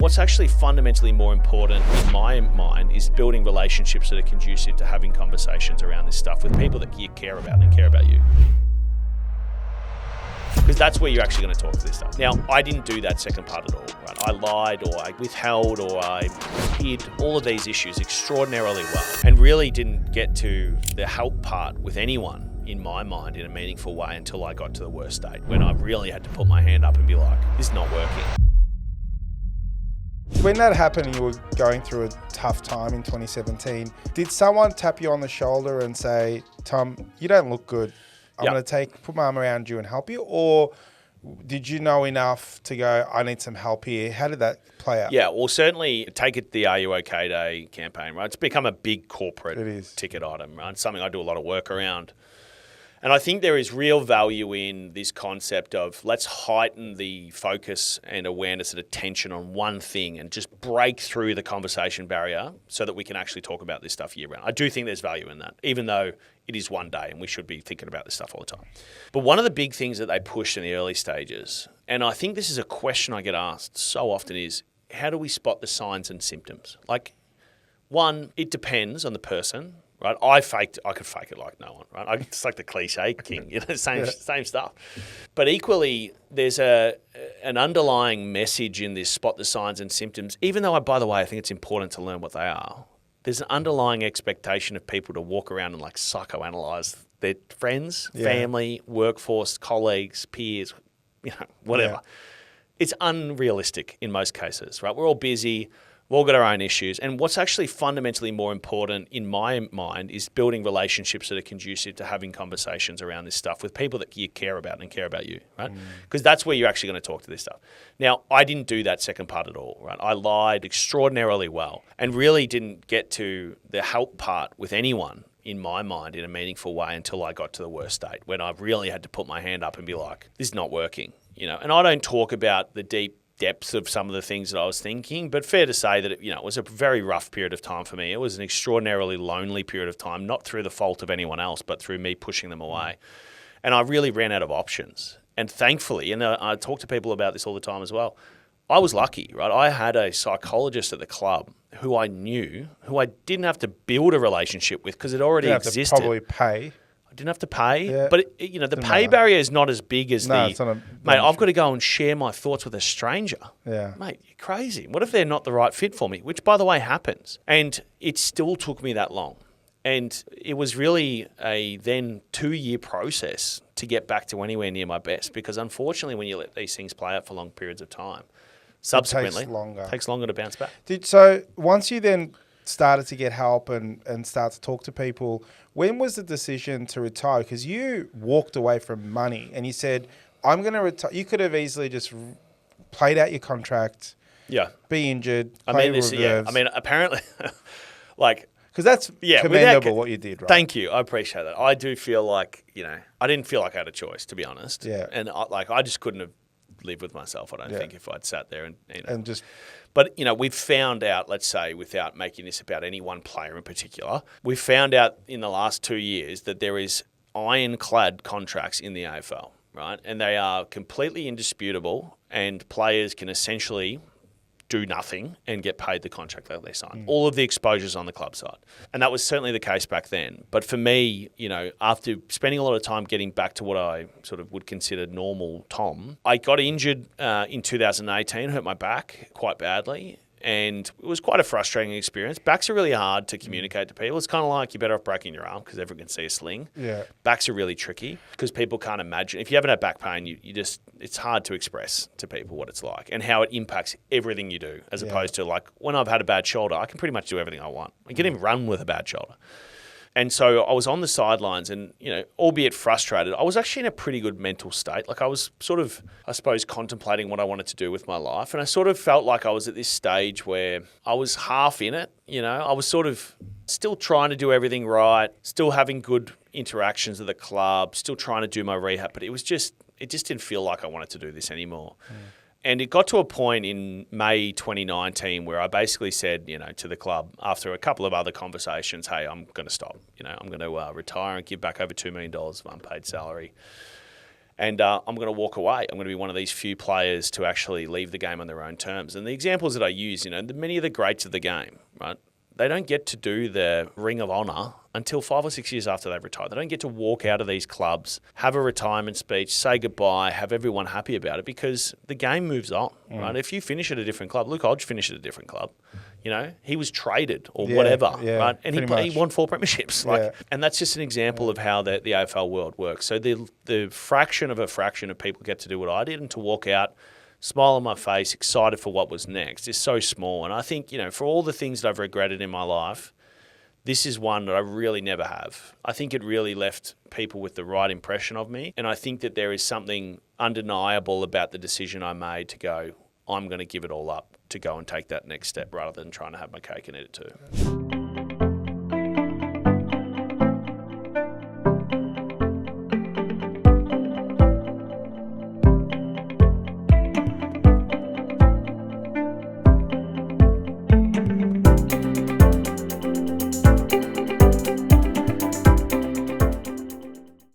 What's actually fundamentally more important in my mind is building relationships that are conducive to having conversations around this stuff with people that you care about and care about you. Because that's where you're actually going to talk to this stuff. Now, I didn't do that second part at all, right? I lied or I withheld or I hid all of these issues extraordinarily well and really didn't get to the help part with anyone in my mind in a meaningful way until I got to the worst state when I really had to put my hand up and be like, this is not working. When that happened, you were going through a tough time in 2017. Did someone tap you on the shoulder and say, Tom, you don't look good. I'm going to put my arm around you and help you? Or did you know enough to go, I need some help here? How did that play out? Yeah, well, certainly take it the Are You OK Day campaign, right? It's become a big corporate ticket item, right? It's something I do a lot of work around. And I think there is real value in this concept of let's heighten the focus and awareness and attention on one thing and just break through the conversation barrier so that we can actually talk about this stuff year round. I do think there's value in that, even though it is one day and we should be thinking about this stuff all the time. But one of the big things that they pushed in the early stages, and I think this is a question I get asked so often, is how do we spot the signs and symptoms? Like, one, it depends on the person. Right, I could fake it like no one. Right, it's like the cliche king, same stuff. But equally, there's an underlying message in this spot the signs and symptoms. Even though, by the way, I think it's important to learn what they are. There's an underlying expectation of people to walk around and like psychoanalyze their friends, family, workforce, colleagues, peers, whatever. Yeah. It's unrealistic in most cases. Right, we're all busy. We've all got our own issues. And what's actually fundamentally more important in my mind is building relationships that are conducive to having conversations around this stuff with people that you care about and care about you, right? Because that's where you're actually going to talk to this stuff. Now, I didn't do that second part at all, right? I lied extraordinarily well and really didn't get to the help part with anyone in my mind in a meaningful way until I got to the worst state when I really had to put my hand up and be like, this is not working, And I don't talk about the deep depths of some of the things that I was thinking, but fair to say that it was a very rough period of time for me. It was an extraordinarily lonely period of time, not through the fault of anyone else, but through me pushing them away. And I really ran out of options. And thankfully, and I talk to people about this all the time as well, I was lucky, right? I had a psychologist at the club who I knew, who I didn't have to build a relationship with because it already existed. Probably pay. I didn't have to pay, but the pay barrier is not as big as it's not mate, I've got to go and share my thoughts with a stranger. Yeah. Mate, you're crazy. What if they're not the right fit for me? Which, by the way, happens. And it still took me that long. And it was really a then 2-year process to get back to anywhere near my best because unfortunately when you let these things play out for long periods of time, subsequently, it takes longer to bounce back. So once you then started to get help and start to talk to people, when was the decision to retire? Because you walked away from money and you said, I'm going to retire. You could have easily just played out your contract, be injured, play reserves. Apparently, because that's commendable what you did, right? Thank you. I appreciate that. I do feel like, I didn't feel like I had a choice, to be honest. Yeah. And I just couldn't have lived with myself, I don't think, if I'd sat there and just... But, we've found out, let's say, without making this about any one player in particular, we've found out in the last 2 years that there is ironclad contracts in the AFL, right? And they are completely indisputable and players can essentially do nothing and get paid the contract that they sign. All of the exposure's on the club side. And that was certainly the case back then. But for me, after spending a lot of time getting back to what I sort of would consider normal Tom, I got injured in 2018, hurt my back quite badly. And it was quite a frustrating experience. Backs are really hard to communicate to people. It's kind of like you're better off breaking your arm because everyone can see a sling. Yeah. Backs are really tricky because people can't imagine. If you haven't had back pain, it's hard to express to people what it's like and how it impacts everything you do as opposed to like when I've had a bad shoulder, I can pretty much do everything I want. I can even run with a bad shoulder. And so I was on the sidelines and, albeit frustrated, I was actually in a pretty good mental state. Like I was sort of, I suppose, contemplating what I wanted to do with my life. And I sort of felt like I was at this stage where I was half in it, I was sort of still trying to do everything right, still having good interactions at the club, still trying to do my rehab. But it just didn't feel like I wanted to do this anymore. And it got to a point in May 2019 where I basically said, to the club after a couple of other conversations, hey, I'm going to stop. I'm going to retire and give back over $2 million of unpaid salary. And I'm going to walk away. I'm going to be one of these few players to actually leave the game on their own terms. And the examples that I use, many of the greats of the game, right? They don't get to do the Ring of Honour until 5 or 6 years after they've retired. They don't get to walk out of these clubs, have a retirement speech, say goodbye, have everyone happy about it, because the game moves on, right? If you finish at a different club, Luke Hodge finished at a different club. He was traded or whatever, right? And he won 4 premierships. And that's just an example of how the AFL world works. So the fraction of people get to do what I did, and to walk out, smile on my face, excited for what was next, is so small. And I think, for all the things that I've regretted in my life, this is one that I really never have. I think it really left people with the right impression of me. And I think that there is something undeniable about the decision I made to go, I'm going to give it all up to go and take that next step rather than trying to have my cake and eat it too.